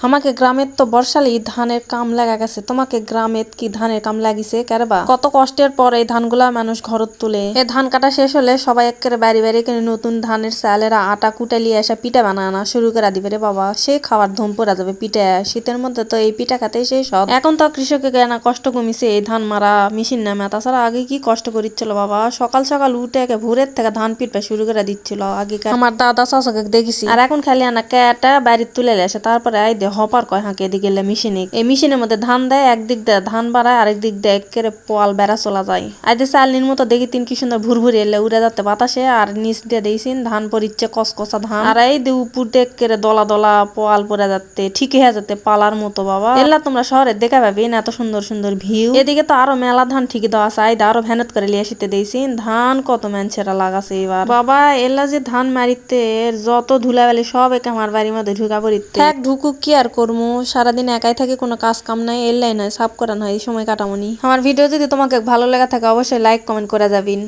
আমাকে গ্রামের তো বর্ষালি ধানের কাম লাগা গেছে, তোমাকে গ্রামের কি ধানের কাম লাগিছে কেরবা? কত কষ্টের পর এই ধানগুলা মানুষ ঘরত তুলে। এই ধান কাটা শেষ হলে সবাই একেবারে বাড়ি বাড়ি কিনে নতুন ধানের চালেরা আটা কুটে লিয়ে এসে পিঠা বানানা শুরু করে দিবে রে বাবা। সেই খাওয়ার ধুম পড়া যাবে পিঠা। শীতের মধ্যে তো এই পিঠা খাতেই সেই সব। এখন তো কৃষকের কেনা কষ্ট কমিছে, এই ধান মারা মেশিন নামে। তাছাড়া আগে কি কষ্ট করিচ্ছিল বাবা, সকাল সকাল উঠে ভোরের থেকে ধান পিটপা শুরু করে দিচ্ছিল আগেকার আমার দাদা চাচাকে দেখেছি। আর এখন খালি আনা কেটা বাড়ির তুলে আসে, তারপরে আই দে হপার কয় হাঁকে এদিকে মেশিনে। এই মেশিনের মধ্যে ধান দেয়, একদিক দেয় ধান বাড়ায়, আরেক দিক দেয় একেবারে পোয়াল বেড়া চলা যায়। আইতে চালনির মতো দেখি তিন কি সুন্দর ভুরভুরি এলে উড়ে যাচ্ছে বাতাসে। আর নিচ দিয়ে দিয়েছিন ধান পরিচ্ছে কসকসা ধান। আর এই দিয়ে উপর দিয়ে একেবারে দলা দলা পোয়াল পরে যাচ্ছে, ঠিক হয়ে যাচ্ছে পালার মতো বাবা। এলা তোমরা শহরে দেখা পাবি না এত সুন্দর সুন্দর ভিউ। এদিকে তো আরো মেলা ধান ঠিকই দেওয়া আছে, আরো ভ্যানত করে লিয়ে আসিতে দিয়েছিন। ধান কত ম্যানছেরা লাগাছে এবার বাবা। এলা যে ধান মারিতে যত ধুলাবালি সব একে আমার বাড়ির মধ্যে ঢুকা পড়িতে এক ঢুকুক কি আর করবো, সারাদিন একাই থাকে, কোনো কাজ কাম নাই, এলাই নয় সাফ করা নয়, এই সময় কাটামনি। আমার ভিডিও যদি তোমাকে ভালো লাগা থাকে অবশ্যই লাইক কমেন্ট করে যাবেন।